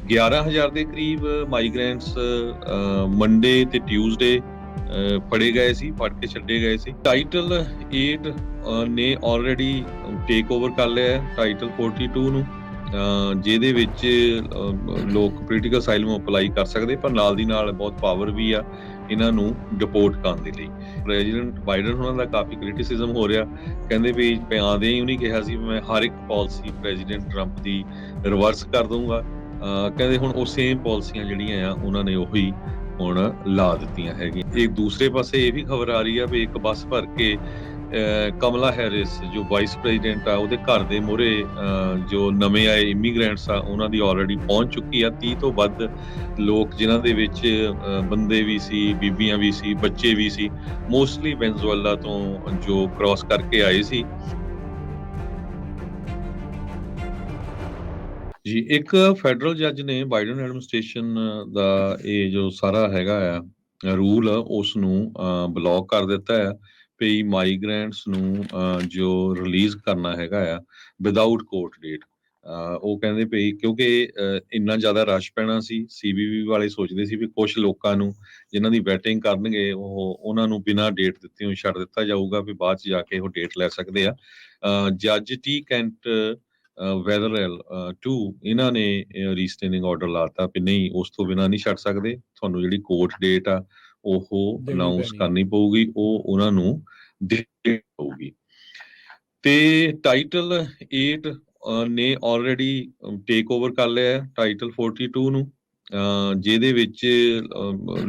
11,000 ਦੇ ਕਰੀਬ migrants Monday ਤੇ ਟਿਊਜ਼ਡੇ ਫੜੇ ਗਏ ਸੀ, ਫੜ ਕੇ ਛੱਡੇ ਗਏ ਸੀ। ਟਾਈਟਲ 8 ਨੇ ਆਲਰੇਡੀ ਟੇਕ ਓਵਰ ਕਰ ਲਿਆ ਹੈ ਟਾਈਟਲ 42 ਨੂੰ, ਜਿਹਦੇ ਵਿੱਚ ਲੋਕ ਪੋਲੀਟੀਕਲ ਅਸਾਈਲਮ ਅਪਲਾਈ ਕਰ ਸਕਦੇ, ਪਰ ਨਾਲ ਦੀ ਨਾਲ ਬਹੁਤ ਪਾਵਰ ਵੀ ਆ ਇਹਨਾਂ ਨੂੰ ਡਿਪੋਰਟ ਕਰਨ ਦੇ ਲਈ। ਪ੍ਰੈਜ਼ੀਡੈਂਟ ਬਾਈਡਨ ਉਹਨਾਂ ਦਾ ਕਾਫੀ ਕ੍ਰਿਟਿਸਿਜ਼ਮ ਹੋ ਰਿਹਾ, ਕਹਿੰਦੇ ਵੀ ਆਉਂਦੇ ਹੀ ਉਹਨੇ ਕਿਹਾ ਸੀ ਮੈਂ ਹਰ ਇੱਕ ਪਾਲਿਸੀ ਪ੍ਰੈਜ਼ੀਡੈਂਟ ਟਰੰਪ ਦੀ ਰਿਵਰਸ ਕਰ ਦਊਂਗਾ। ਕਹਿੰਦੇ ਹੁਣ ਉਹ ਸੇਮ ਪਾਲਿਸੀਆਂ ਜਿਹੜੀਆਂ ਆ ਉਹਨਾਂ ਨੇ ਉਹੀ ਹੁਣ ਲਾ ਦਿੱਤੀਆਂ ਹੈਗੀਆਂ। ਇੱਕ ਦੂਸਰੇ ਪਾਸੇ ਇਹ ਵੀ ਖਬਰ ਆ ਰਹੀ ਆ ਵੀ ਇੱਕ ਬੱਸ ਭਰ ਕੇ ਕਮਲਾ ਹੈਰਿਸ ਜੋ ਵਾਈਸ ਪ੍ਰੈਜ਼ੀਡੈਂਟ ਆ ਉਹਦੇ ਘਰ ਦੇ ਮੂਹਰੇ ਜੋ ਨਵੇਂ ਆਏ ਇਮੀਗ੍ਰੈਂਟਸ ਆ ਉਹਨਾਂ ਦੀ ਆਲਰੇਡੀ ਪਹੁੰਚ ਚੁੱਕੀ ਆ। 30 ਤੋਂ ਵੱਧ ਲੋਕ ਜਿਨ੍ਹਾਂ ਦੇ ਵਿੱਚ ਬੰਦੇ ਵੀ ਸੀ, ਬੀਬੀਆਂ ਵੀ ਸੀ, ਬੱਚੇ ਵੀ ਸੀ, ਮੋਸਟਲੀ ਵੈਨਜ਼ੂਏਲਾ ਤੋਂ ਜੋ ਕ੍ਰਾਸ ਕਰਕੇ ਆਏ ਸੀ। ਜੀ, ਇੱਕ ਫੈਡਰਲ ਜੱਜ ਨੇ ਬਾਈਡਨ ਐਡਮਿਨਿਸਟ੍ਰੇਸ਼ਨ ਦਾ ਇਹ ਜੋ ਸਾਰਾ ਹੈਗਾ ਆ ਰੂਲ ਉਸ ਨੂੰ ਬਲੌਕ ਕਰ ਦਿੱਤਾ ਹੈ ਵੀ ਮਾਈਗ੍ਰੈਂਟਸ ਨੂੰ ਜੋ ਰਿਲੀਜ਼ ਕਰਨਾ ਹੈਗਾ ਆ ਵਿਦਆਊਟ ਕੋਰਟ ਡੇਟ। ਉਹ ਕਹਿੰਦੇ ਪਈ ਕਿਉਂਕਿ ਇੰਨਾ ਜ਼ਿਆਦਾ ਰਸ਼ ਪੈਣਾ ਸੀ, ਸੀਬੀਬੀ ਵਾਲੇ ਸੋਚਦੇ ਸੀ ਵੀ ਕੁਝ ਲੋਕਾਂ ਨੂੰ ਜਿਨ੍ਹਾਂ ਦੀ ਵੈਟਿੰਗ ਕਰਨਗੇ ਉਹਨਾਂ ਨੂੰ ਬਿਨਾਂ ਡੇਟ ਦਿੱਤੇ ਹੋਏ ਛੱਡ ਦਿੱਤਾ ਜਾਊਗਾ, ਵੀ ਬਾਅਦ ਚ ਜਾ ਕੇ ਉਹ ਡੇਟ ਲੈ ਸਕਦੇ ਆ। ਜੱਜ ਟੀ ਕੈਂਟ ਵੈਦਰਲ 2 ਇਹਨਾਂ ਨੇ ਰੀਸਟੇਨਿੰਗ ਆਰਡਰ ਲਾਤਾ ਵੀ ਨਹੀਂ, ਉਸ ਤੋਂ ਬਿਨਾਂ ਨਹੀਂ ਛੱਡ ਸਕਦੇ, ਤੁਹਾਨੂੰ ਜਿਹੜੀ ਕੋਰਟ ਡੇਟ ਆ ਉਹ ਦੇਣੀ ਅਨਾਉਂਸ ਪੈਣੀ ਹੈ। ਕਰਨੀ ਪਊਗੀ, ਉਹ ਉਹਨਾਂ ਨੂੰ ਦੇਣੀ ਪਊਗੀ। ਤੇ ਟਾਈਟਲ 8 ਨੇ ਆਲਰੇਡੀ ਟੇਕ ਓਵਰ ਕਰ ਲਿਆ ਹੈ ਟਾਈਟਲ 42 ਨੂੰ, ਜਿਹਦੇ ਵਿੱਚ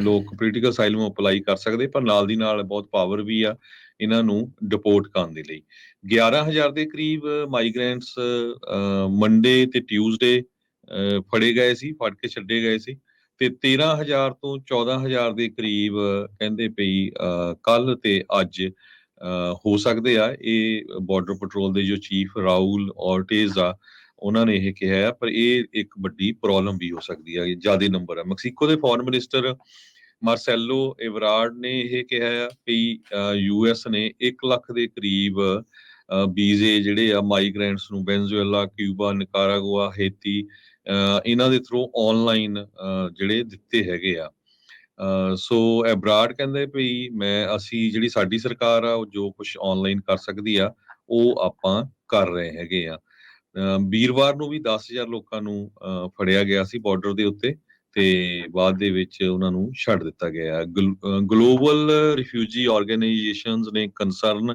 ਲੋਕ ਪੋਲੀਟੀਕਲ ਅਸਾਈਲਮ ਅਪਲਾਈ ਕਰ ਸਕਦੇ, ਪਰ ਨਾਲ ਦੀ ਨਾਲ ਬਹੁਤ ਪਾਵਰ ਵੀ ਆ ਇਹਨਾਂ ਨੂੰ ਡਿਪੋਰਟ ਕਰਨ ਦੇ ਲਈ। 11,000 ਦੇ ਕਰੀਬ ਮਾਈਗ੍ਰੈਂਟਸ ਮੰਡੇ ਤੇ ਟਿਊਜ਼ਡੇ ਫੜੇ ਗਏ ਸੀ, ਫੜ ਕੇ ਛੱਡੇ ਗਏ ਸੀ। ਤੇ 13,000 ਤੋਂ 14,000 ਦੇ ਕਰੀਬ ਕਹਿੰਦੇ ਪਈ ਕੱਲ ਤੇ ਅੱਜ ਹੋ ਸਕਦੇ ਆ। ਇਹ ਬਾਰਡਰ ਪੈਟਰੋਲ ਦੇ ਜੋ ਚੀਫ ਰਾਹੁਲ ਔਰਟੇਜ਼ ਆ ਉਹਨਾਂ ਨੇ ਇਹ ਕਿਹਾ ਆ, ਪਰ ਇਹ ਇੱਕ ਵੱਡੀ ਪ੍ਰੋਬਲਮ ਵੀ ਹੋ ਸਕਦੀ ਹੈ, ਜ਼ਿਆਦਾ ਨੰਬਰ ਹੈ। ਮੈਕਸੀਕੋ ਦੇ ਫੋਰਨ ਮਿਨਿਸਟਰ ਮਾਰਸੈਲੋ ਇਬਰਾਡ ਨੇ ਇਹ ਕਿਹਾ ਆ ਕਿ ਯੂਐਸ ਨੇ 1 ਲੱਖ ਦੇ ਕਰੀਬ ਵੀਜ਼ੇ ਜਿਹੜੇ ਆ ਮਾਈਗ੍ਰੈਂਟਸ ਨੂੰ ਵੈਨਜ਼ੂਏਲਾ, ਕਿਊਬਾ, ਨਿਕਾਰਾਗੁਆ, ਹੇਤੀ ਇਹਨਾਂ ਦੇ ਥਰੂ ਆਨਲਾਈਨ ਜਿਹੜੇ ਦਿੱਤੇ ਹੈਗੇ ਆ। ਸੋ ਐਬਰਾਡ ਕਹਿੰਦੇ ਵੀ ਅਸੀਂ ਜਿਹੜੀ ਸਾਡੀ ਸਰਕਾਰ ਆ ਉਹ ਜੋ ਕੁਝ ਆਨਲਾਈਨ ਕਰ ਸਕਦੀ ਆ ਉਹ ਆਪਾਂ ਕਰ ਰਹੇ ਹੈਗੇ ਆ। ਵੀਰਵਾਰ ਨੂੰ ਵੀ 10,000 ਲੋਕਾਂ ਨੂੰ ਫੜਿਆ ਗਿਆ ਸੀ ਬਾਰਡਰ ਦੇ ਉੱਤੇ, ਤੇ ਬਾਅਦ ਦੇ ਵਿੱਚ ਉਹਨਾਂ ਨੂੰ ਛੱਡ ਦਿੱਤਾ ਗਿਆ। ਗਲੋਬਲ ਰਿਫਿਊਜੀ ਆਰਗੇਨਾਈਜੇਸ਼ਨਸ ਨੇ ਕੰਸਰਨ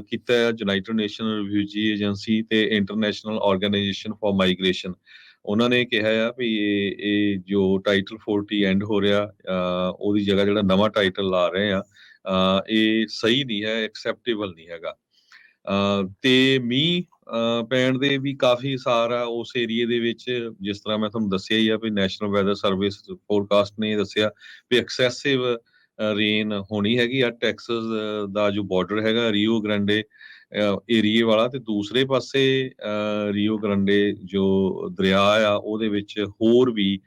ਕੀਤਾ ਹੈ ਯੂਨਾਈਟਿਡ ਨੇਸ਼ਨ ਰਿਫਿਊਜੀ ਏਜੰਸੀ ਤੇ ਇੰਟਰਨੈਸ਼ਨਲ ਆਰਗੇਨਾਈਜੇਸ਼ਨ ਫਾਰ ਮਾਈਗ੍ਰੇਸ਼ਨ। ਉਹਨਾਂ ਨੇ ਕਿਹਾ ਆ ਵੀ ਇਹ ਜੋ ਟਾਈਟਲ 40 ਐਂਡ ਹੋ ਰਿਹਾ ਉਹਦੀ ਜਗ੍ਹਾ ਜਿਹੜਾ ਨਵਾਂ ਟਾਈਟਲ ਲਾ ਰਹੇ ਆ ਇਹ ਸਹੀ ਨਹੀਂ ਹੈ, ਐਕਸੈਪਟੇਬਲ ਨਹੀਂ ਹੈਗਾ। ਤੇ ਮੀਂਹ ਪੈਣ ਦੇ ਵੀ ਕਾਫੀ ਅਸਾਰ ਆ ਉਸ ਏਰੀਏ ਦੇ ਵਿੱਚ। ਜਿਸ ਤਰ੍ਹਾਂ ਮੈਂ ਤੁਹਾਨੂੰ ਦੱਸਿਆ ਹੀ ਆ ਵੀ ਨੈਸ਼ਨਲ ਵੈਦਰ ਸਰਵਿਸ ਫੋਰਕਾਸਟ ਨੇ ਦੱਸਿਆ ਵੀ ਐਕਸੈਸਿਵ ਰੇਨ ਹੋਣੀ ਹੈਗੀ ਆ। ਟੈਕਸਸ ਦਾ ਜੋ ਬਾਰਡਰ ਹੈਗਾ ਰੀਓ ਗ੍ਰਾਂਡੇ ਏਰੀਏ ਵਾਲਾ, ਤੇ ਦੂਸਰੇ ਪਾਸੇ ਰੀਓ ਗ੍ਰਾਂਡੇ ਜੋ ਦਰਿਆ ਆ ਉਹਦੇ ਵਿੱਚ ਹੋਰ ਵੀ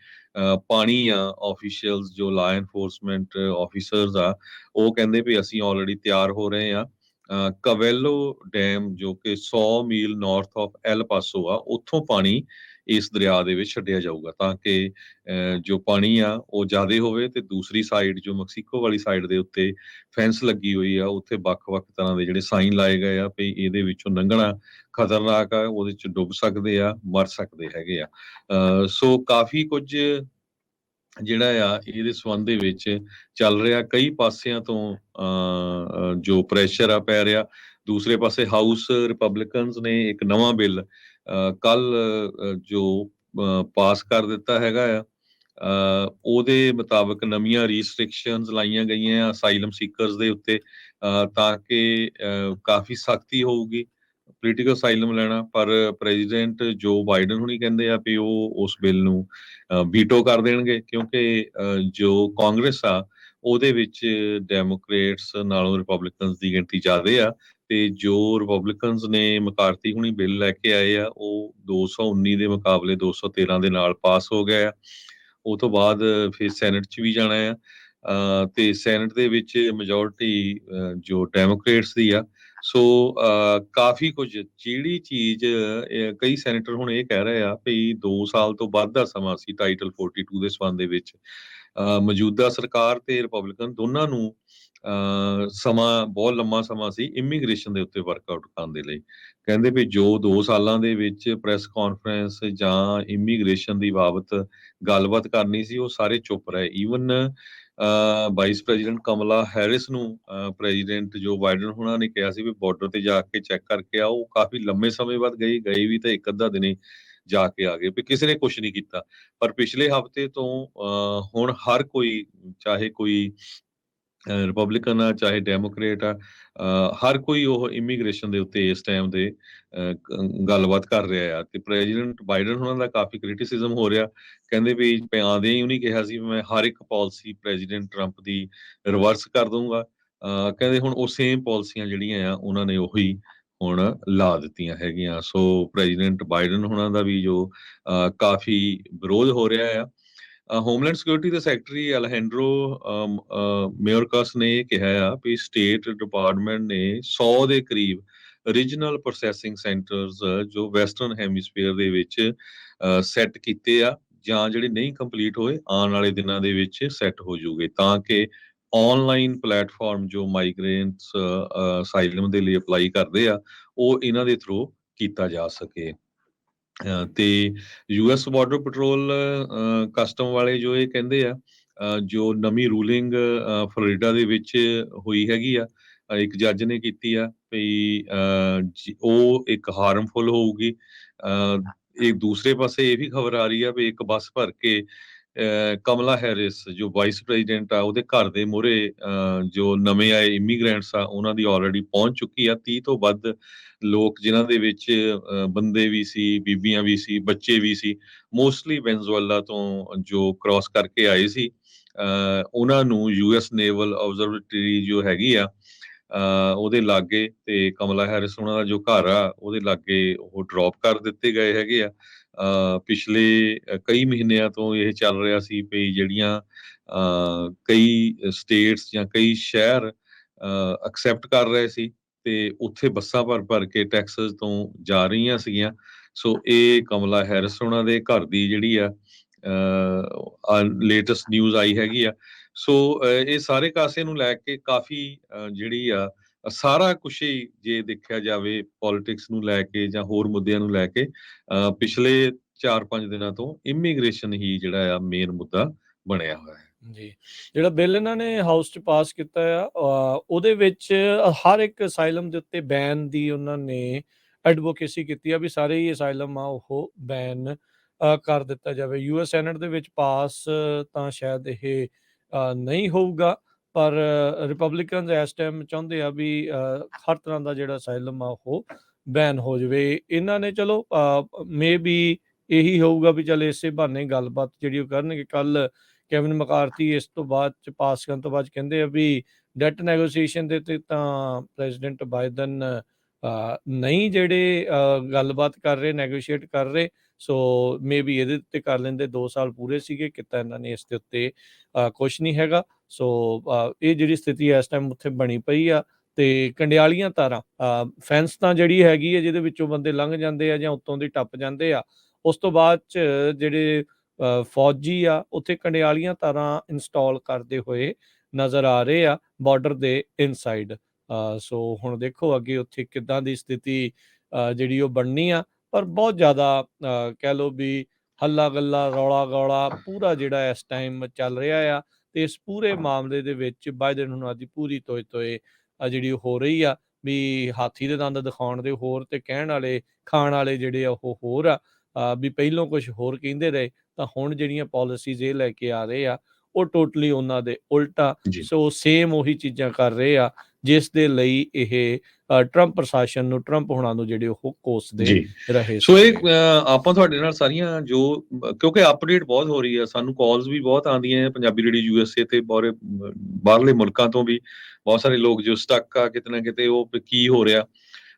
ਪਾਣੀ ਆ। ਆਫੀਸ਼ੀਅਲਸ ਜੋ ਲਾ ਐਨਫੋਰਸਮੈਂਟ ਆਫੀਸਰਸ ਆ ਉਹ ਕਹਿੰਦੇ ਵੀ ਅਸੀਂ ਆਲਰੇਡੀ ਤਿਆਰ ਹੋ ਰਹੇ ਆ। ਕਵੇਲੋ ਡੈਮ ਜੋ ਕਿ 100 ਮੀਲ ਨਾਰਥ ਆਫ ਐਲ ਪਾਸੋ ਆ, ਉੱਥੋਂ ਪਾਣੀ ਇਸ ਦਰਿਆ ਦੇ ਵਿੱਚ ਛੱਡਿਆ ਜਾਊਗਾ ਤਾਂ ਕਿ ਜੋ ਪਾਣੀ ਆ ਉਹ ਜ਼ਿਆਦਾ ਹੋਵੇ। ਤੇ ਦੂਸਰੀ ਸਾਈਡ ਜੋ ਮੈਕਸੀਕੋ ਵਾਲੀ ਸਾਈਡ ਦੇ ਉੱਤੇ ਫੈਂਸ ਲੱਗੀ ਹੋਈ ਆ, ਉੱਥੇ ਵੱਖ-ਵੱਖ ਤਰ੍ਹਾਂ ਦੇ ਜਿਹੜੇ ਸਾਈਨ ਲਾਏ ਗਏ ਆ ਵੀ ਇਹਦੇ ਵਿੱਚੋਂ ਲੰਘਣਾ ਖਤਰਨਾਕ ਆ, ਉਹਦੇ ਚ ਡੁੱਬ ਸਕਦੇ ਆ, ਮਰ ਸਕਦੇ ਹੈਗੇ ਆ। ਸੋ ਕਾਫੀ ਕੁਝ ਜਿਹੜਾ ਆ ਇਹਦੇ ਸੰਬੰਧ ਦੇ ਵਿੱਚ ਚੱਲ ਰਿਹਾ, ਕਈ ਪਾਸਿਆਂ ਤੋਂ ਜੋ ਪ੍ਰੈਸ਼ਰ ਆ ਪੈ ਰਿਹਾ। ਦੂਸਰੇ ਪਾਸੇ ਹਾਊਸ ਰਿਪਬਲਿਕਨਸ ਨੇ ਇੱਕ ਨਵਾਂ ਬਿੱਲ ਕੱਲ ਜੋ ਪਾਸ ਕਰ ਦਿੱਤਾ ਹੈਗਾ ਆ। ਉਹਦੇ ਮੁਤਾਬਕ ਨਵੀਆਂ ਰੀਸਟ੍ਰਿਕਸ਼ਨਸ ਲਾਈਆਂ ਗਈਆਂ ਆ ਅਸਾਈਲਮ ਸੀਕਰਸ ਦੇ ਉੱਤੇ, ਤਾਂ ਕਿ ਕਾਫੀ ਸਖਤੀ ਹੋਊਗੀ ਪੋਲੀਟੀਕਲ ਅਸਾਈਲਮ ਲੈਣਾ। ਪਰ ਪ੍ਰੈਜ਼ੀਡੈਂਟ ਜੋ ਬਾਈਡਨ ਹੁਣੀ ਕਹਿੰਦੇ ਆ ਵੀ ਉਹ ਉਸ ਬਿੱਲ ਨੂੰ ਵੀਟੋ ਕਰ ਦੇਣਗੇ, ਕਿਉਂਕਿ ਜੋ ਕਾਂਗਰਸ ਆ ਉਹਦੇ ਵਿੱਚ ਡੈਮੋਕ੍ਰੇਟਸ ਨਾਲੋਂ ਰਿਪਬਲਿਕਨਸ ਦੀ ਗਿਣਤੀ ਜ਼ਿਆਦਾ ਆ। ਤੇ ਜੋ ਰਿਪਬਲਿਕਨਸ ਨੇ ਮਕਾਰਤੀ ਹੁਣੀ ਬਿੱਲ ਲੈ ਕੇ ਆਏ ਆ ਉਹ 219 ਦੇ ਮੁਕਾਬਲੇ 213 ਦੇ ਨਾਲ ਪਾਸ ਹੋ ਗਿਆ ਆ। ਉਹ ਤੋਂ ਬਾਅਦ ਫਿਰ ਸੈਨੇਟ 'ਚ ਵੀ ਜਾਣਾ ਆ। ਤੇ ਸੈਨੇਟ ਦੇ ਵਿੱਚ ਮੈਜੋਰਿਟੀ ਜੋ ਡੈਮੋਕ੍ਰੇਟਸ ਦੀ ਆ, ਸੋ ਕਾਫੀ ਕੁਝ ਜਿਹੜੀ ਚੀਜ਼ ਕਈ ਸੈਨੇਟਰ ਹੁਣ ਇਹ ਕਹਿ ਰਹੇ ਆ ਵੀ 2 ਸਾਲ ਤੋਂ ਵੱਧ ਦਾ ਸਮਾਂ ਸੀ ਟਾਈਟਲ 42 ਦੇ ਸਬੰਧ ਦੇ ਵਿੱਚ। ਮੌਜੂਦਾ ਸਰਕਾਰ ਤੇ ਰਿਪਬਲਿਕਨ ਦੋਨਾਂ ਨੂੰ ਸਮਾਂ ਬਹੁਤ ਲੰਮਾ ਸਮਾਂ ਸੀ ਇਮੀਗ੍ਰੇਸ਼ਨ ਦੇ ਉੱਤੇ ਵਰਕਆਊਟ ਕਰਨ ਦੇ ਲਈ। ਕਹਿੰਦੇ ਵੀ ਜੋ 2 ਸਾਲਾਂ ਦੇ ਵਿੱਚ ਪ੍ਰੈਸ ਕਾਨਫਰੰਸ ਜਾਂ ਇਮੀਗ੍ਰੇਸ਼ਨ ਦੀ ਬਾਬਤ ਗੱਲਬਾਤ ਕਰਨੀ ਸੀ ਉਹ ਸਾਰੇ ਚੁੱਪ ਰਹੇ। ਈਵਨ ਵਾਈਸ ਪ੍ਰੈਜ਼ੀਡੈਂਟ ਕਮਲਾ ਹੈਰਿਸ ਨੂੰ ਪ੍ਰੈਜ਼ੀਡੈਂਟ ਜੋ ਬਾਈਡਨ ਹੁਣਾਂ ਨੇ ਕਿਹਾ ਸੀ ਵੀ ਬਾਰਡਰ ਤੇ ਜਾ ਕੇ ਚੈੱਕ ਕਰਕੇ ਆਓ। ਉਹ ਕਾਫੀ ਲੰਮੇ ਸਮੇਂ ਬਾਅਦ ਗਏ ਵੀ ਤਾਂ ਇੱਕ ਅੱਧਾ ਦਿਨੇ ਜਾ ਕੇ ਆ ਗਏ ਵੀ ਕਿਸੇ ਨੇ ਕੁਝ ਨਹੀਂ ਕੀਤਾ। ਪਰ ਪਿਛਲੇ ਹਫ਼ਤੇ ਤੋਂ ਹੁਣ ਹਰ ਕੋਈ ਚਾਹੇ ਕੋਈ ਰਿਪਬਲਿਕਨ ਆ ਚਾਹੇ ਡੈਮੋਕ੍ਰੇਟ ਆ ਹਰ ਕੋਈ ਉਹ ਇਮੀਗ੍ਰੇਸ਼ਨ ਦੇ ਉੱਤੇ ਇਸ ਟਾਈਮ ਦੇ ਗੱਲਬਾਤ ਕਰ ਰਿਹਾ ਆ ਤੇ ਪ੍ਰੈਜ਼ੀਡੈਂਟ ਬਾਈਡਨ ਉਹਨਾਂ ਦਾ ਕਾਫੀ ਕ੍ਰਿਟਿਸਿਜ਼ਮ ਹੋ ਰਿਹਾ। ਕਹਿੰਦੇ ਵੀ ਆਉਂਦੇ ਹੀ ਉਹਨੇ ਕਿਹਾ ਸੀ ਮੈਂ ਹਰ ਇੱਕ ਪਾਲਿਸੀ ਪ੍ਰੈਜ਼ੀਡੈਂਟ ਟਰੰਪ ਦੀ ਰਿਵਰਸ ਕਰ ਦਊਂਗਾ। ਕਹਿੰਦੇ ਹੁਣ ਉਹ ਸੇਮ ਪਾਲਿਸੀਆਂ ਜਿਹੜੀਆਂ ਆ ਉਹਨਾਂ ਨੇ ਉਹੀ ਹੁਣ ਲਾ ਦਿੱਤੀਆਂ ਹੈਗੀਆਂ। ਸੋ ਪ੍ਰੈਜ਼ੀਡੈਂਟ ਬਾਈਡਨ ਹੁਣਾਂ ਦਾ ਵੀ ਜੋ ਕਾਫੀ ਵਿਰੋਧ ਹੋ ਰਿਹਾ ਆ। ਹੋਮਲੈਂਡ ਸਿਕਿਉਰਿਟੀ ਦੇ ਸੈਕਟਰੀ ਅਲਹੈਂਡਰੋ ਮੇਯਰਕਸ ਨੇ ਇਹ ਕਿਹਾ ਆ ਵੀ ਸਟੇਟ ਡਿਪਾਰਟਮੈਂਟ ਨੇ 100 ਦੇ ਕਰੀਬ ਰੀਜਨਲ ਪ੍ਰੋਸੈਸਿੰਗ ਸੈਂਟਰਸ ਜੋ ਵੈਸਟਰਨ ਹੈਮੀਸਫੀਅਰ ਦੇ ਵਿੱਚ ਸੈੱਟ ਕੀਤੇ ਆ ਜਾਂ ਜਿਹੜੇ ਨਹੀਂ ਕੰਪਲੀਟ ਹੋਏ ਆਉਣ ਵਾਲੇ ਦਿਨਾਂ ਦੇ ਵਿੱਚ ਸੈੱਟ ਹੋ ਜੂਗੇ ਤਾਂ ਕਿ ਆਨਲਾਈਨ ਪਲੇਟਫਾਰਮ ਜੋ ਮਾਈਗ੍ਰੇਂਟਸ ਅਸਾਈਲਮ ਦੇ ਲਈ ਅਪਲਾਈ ਕਰਦੇ ਆ ਉਹ ਇਹਨਾਂ ਦੇ ਥਰੂ ਕੀਤਾ ਜਾ ਸਕੇ। ਤੇ ਯੂਐਸ ਬਾਰਡਰ ਪੈਟਰੋਲ ਕਸਟਮ ਵਾਲੇ ਜੋ ਇਹ ਕਹਿੰਦੇ ਆ ਜੋ ਨਵੀਂ ਰੂਲਿੰਗ ਫਲੋਰੀਡਾ ਦੇ ਵਿੱਚ ਹੋਈ ਹੈਗੀ ਆ ਇੱਕ ਜੱਜ ਨੇ ਕੀਤੀ ਆ ਵੀ ਉਹ ਇੱਕ ਹਾਰਮਫੁਲ ਹੋਊਗੀ। ਇੱਕ ਦੂਸਰੇ ਪਾਸੇ ਇਹ ਵੀ ਖਬਰ ਆ ਰਹੀ ਆ ਵੀ ਇੱਕ ਬੱਸ ਭਰ ਕੇ ਕਮਲਾ ਹੈਰਿਸ ਜੋ ਵਾਈਸ ਪ੍ਰੈਜ਼ੀਡੈਂਟ ਆ ਉਹਦੇ ਘਰ ਦੇ ਮੂਹਰੇ ਜੋ ਨਵੇਂ ਆਏ ਇਮੀਗ੍ਰੈਂਟਸ ਆ ਉਹਨਾਂ ਦੀ ਆਲਰੇਡੀ ਪਹੁੰਚ ਚੁੱਕੀ ਆ 30 ਤੋਂ ਵੱਧ ਲੋਕ ਜਿਨ੍ਹਾਂ ਦੇ ਵਿੱਚ ਬੰਦੇ ਵੀ ਸੀ ਬੀਬੀਆਂ ਵੀ ਸੀ ਬੱਚੇ ਵੀ ਸੀ ਮੋਸਟਲੀ ਵੈਨਜ਼ੂਏਲਾ ਤੋਂ ਜੋ ਕ੍ਰਾਸ ਕਰਕੇ ਆਏ ਸੀ। ਉਹਨਾਂ ਨੂੰ ਯੂਐਸ ਨੇਵਲ ਆਬਜ਼ਰਵੇਟਰੀ ਜੋ ਹੈਗੀ ਆ ਉਹਦੇ ਲਾਗੇ ਤੇ ਕਮਲਾ ਹੈਰਿਸ ਉਹਨਾਂ ਦਾ ਜੋ ਘਰ ਆ ਉਹਦੇ ਲਾਗੇ ਉਹ ਡ੍ਰੌਪ ਕਰ ਦਿੱਤੇ ਗਏ ਹੈਗੇ ਆ। ਪਿਛਲੇ ਕਈ ਮਹੀਨਿਆਂ ਤੋਂ ਇਹ ਚੱਲ ਰਿਹਾ ਸੀ ਵੀ ਜਿਹੜੀਆਂ ਕਈ ਸਟੇਟਸ ਜਾਂ ਕਈ ਸ਼ਹਿਰ ਐਕਸੈਪਟ ਕਰ ਰਹੇ ਸੀ ਤੇ ਉੱਥੇ ਬੱਸਾਂ ਭਰ ਕੇ ਟੈਕਸਸ ਤੋਂ ਜਾ ਰਹੀਆਂ ਸੀਗੀਆਂ। ਸੋ ਇਹ ਕਮਲਾ ਹੈਰਿਸ ਉਹਨਾਂ ਦੇ ਘਰ ਦੀ ਜਿਹੜੀ ਆ ਲੇਟੈਸਟ ਨਿਊਜ਼ ਆਈ ਹੈਗੀ ਆ। ਸੋ ਇਹ ਸਾਰੇ ਕਾਸੇ ਨੂੰ ਲੈ ਕੇ ਕਾਫੀ ਜਿਹੜੀ ਆ ਸਾਰਾ ਕੁਛ ਹੀ ਜੇ ਦੇਖਿਆ ਜਾਵੇ ਪੋਲਿਟਿਕਸ ਨੂੰ ਲੈ ਕੇ ਜਾਂ ਹੋਰ ਮੁੱਦਿਆਂ ਨੂੰ ਲੈ ਕੇ ਪਿਛਲੇ 4-5 ਦਿਨਾਂ ਤੋਂ ਇਮੀਗ੍ਰੇਸ਼ਨ ਹੀ ਜਿਹੜਾ ਆ ਮੇਨ ਮੁੱਦਾ ਬਣਿਆ ਹੋਇਆ ਹੈ। ਜੀ ਜਿਹੜਾ ਬਿੱਲ ਇਹਨਾਂ ਨੇ ਹਾਊਸ 'ਚ ਪਾਸ ਕੀਤਾ ਆ ਉਹਦੇ ਵਿੱਚ ਹਰ ਇੱਕ ਅਸਾਈਲਮ ਦੇ ਉੱਤੇ ਬੈਨ ਦੀ ਉਹਨਾਂ ਨੇ ਐਡਵੋਕੇਸੀ ਕੀਤੀ ਆ ਵੀ ਸਾਰੇ ਹੀ ਅਸਾਈਲਮ ਆ ਉਹ ਬੈਨ ਕਰ ਦਿੱਤਾ ਜਾਵੇ। ਯੂਐਸ ਸੈਨੇਟ ਦੇ ਵਿੱਚ ਪਾਸ ਤਾਂ ਸ਼ਾਇਦ ਇਹ ਨਹੀਂ ਹੋਊਗਾ ਪਰ ਰਿਪਬਲਿਕਨਸ ਇਸ ਟਾਈਮ ਚਾਹੁੰਦੇ ਆ ਵੀ ਹਰ ਤਰ੍ਹਾਂ ਦਾ ਜਿਹੜਾ ਅਸਾਈਲਮ ਆ ਉਹ ਬੈਨ ਹੋ ਜਾਵੇ। ਇਹਨਾਂ ਨੇ ਚਲੋ ਮੇ ਬੀ ਇਹੀ ਹੋਊਗਾ ਵੀ ਚੱਲ ਇਸੇ ਬਹਾਨੇ ਗੱਲਬਾਤ ਜਿਹੜੀ ਉਹ ਕਰਨਗੇ। ਕੱਲ ਕੈਵਿਨ ਮਕਾਰਥੀ ਇਸ ਤੋਂ ਬਾਅਦ ਚ ਪਾਸ ਕਰਨ ਤੋਂ ਬਾਅਦ ਕਹਿੰਦੇ ਆ ਵੀ ਡੈਟ ਨੈਗੋਸੀਏਸ਼ਨ ਦੇ ਤੇ ਤਾਂ ਪ੍ਰੈਜ਼ੀਡੈਂਟ ਬਾਈਡਨ ਨਹੀਂ ਜਿਹੜੇ ਗੱਲਬਾਤ ਕਰ ਰਹੇ ਨੈਗੋਸ਼ੀਏਟ ਕਰ ਰਹੇ। ਸੋ ਮੇ ਬੀ ਇਹਦੇ ਉੱਤੇ ਕਰ ਲੈਂਦੇ 2 ਸਾਲ ਪੂਰੇ ਸੀਗੇ ਕੀਤਾ ਇਹਨਾਂ ਨੇ ਇਸ ਦੇ ਉੱਤੇ ਕੁਛ ਨਹੀਂ ਹੈਗਾ। ਸੋ ਇਹ ਜਿਹੜੀ ਸਥਿਤੀ ਇਸ ਟਾਈਮ ਉੱਥੇ ਬਣੀ ਪਈ ਆ ਤੇ ਕੰਡਿਆਲੀਆਂ ਤਾਰਾਂ ਫੈਂਸ ਤਾਂ ਜਿਹੜੀ ਹੈਗੀ ਹੈ ਜਿਹਦੇ ਵਿੱਚੋਂ ਬੰਦੇ ਲੰਘ ਜਾਂਦੇ ਆ ਜਾਂ ਉੱਤੋਂ ਦੀ ਟੱਪ ਜਾਂਦੇ ਆ। ਉਸ ਤੋਂ ਬਾਅਦ ਚ ਜਿਹੜੇ ਫੌਜੀ ਆ ਉੱਥੇ ਕੰਡਿਆਲੀਆਂ ਤਾਰਾਂ ਇੰਸਟਾਲ ਕਰਦੇ ਹੋਏ ਨਜ਼ਰ ਆ ਰਹੇ ਆ ਬਾਰਡਰ ਦੇ ਇਨਸਾਈਡ। ਸੋ ਹੁਣ ਦੇਖੋ ਅੱਗੇ ਉੱਥੇ ਕਿੱਦਾਂ ਦੀ ਸਥਿਤੀ ਜਿਹੜੀ ਉਹ ਬਣਨੀ ਆ। ਪਰ ਬਹੁਤ ਜ਼ਿਆਦਾ ਕਹਿ ਲਓ ਵੀ ਹੱਲਾ ਗੱਲਾ ਰੌਲਾ ਗੌਲਾ ਪੂਰਾ ਜਿਹੜਾ ਇਸ ਟਾਈਮ ਚੱਲ ਰਿਹਾ ਆ ਤੇ ਇਸ ਪੂਰੇ ਮਾਮਲੇ ਦੇ ਵਿੱਚ ਬਾਈਡਨ ਹੁਣਾਂ ਦੀ ਪੂਰੀ ਤੋਏ ਜਿਹੜੀ ਹੋ ਰਹੀ ਆ ਵੀ ਹਾਥੀ ਦੇ ਦੰਦ ਦਿਖਾਉਣ ਦੇ ਹੋਰ ਤੇ ਕਹਿਣ ਵਾਲੇ ਖਾਣ ਵਾਲੇ ਜਿਹੜੇ ਆ ਉਹ ਹੋਰ ਆ ਵੀ ਪਹਿਲੋਂ ਕੁਝ ਹੋਰ ਕਹਿੰਦੇ ਰਹੇ ਤਾਂ ਹੁਣ ਜਿਹੜੀਆਂ ਪਾਲਿਸੀਜ਼ ਇਹ ਲੈ ਕੇ ਆ ਰਹੇ ਆ ਉਹ ਟੋਟਲੀ ਉਹਨਾਂ ਦੇ ਉਲਟਾ। ਸੋ ਸੇਮ ਉਹੀ ਚੀਜ਼ਾਂ ਕਰ ਰਹੇ ਆ ਜਿਸ ਦੇ ਲਈ ਇਹ ਟਰੰਪ ਪ੍ਰਸ਼ਾਸਨ ਨੂੰ ਟਰੰਪ ਹੁਣਾਂ ਨੂੰ ਜਿਹੜੇ ਉਹ ਕੋਸਦੇ ਰਹੇ। ਸੋ ਇਹ ਆਪਾਂ ਤੁਹਾਡੇ ਨਾਲ ਸਾਰੀਆਂ ਜੋ ਕਿਉਂਕਿ ਅਪਡੇਟ ਬਹੁਤ ਹੋ ਰਹੀ ਆ ਸਾਨੂੰ ਕਾਲਸ ਵੀ ਬਹੁਤ ਆਉਂਦੀਆਂ ਪੰਜਾਬੀ ਰੇਡੀਓ ਯੂਐਸਏ ਤੇ ਬਾਹਰਲੇ ਮੁਲਕਾਂ ਤੋਂ ਵੀ ਬਹੁਤ ਸਾਰੇ ਲੋਕ ਜੋ ਸਟਕ ਆ ਕਿਤੇ ਨਾ ਕਿਤੇ ਉਹ ਕੀ ਹੋ ਰਿਹਾ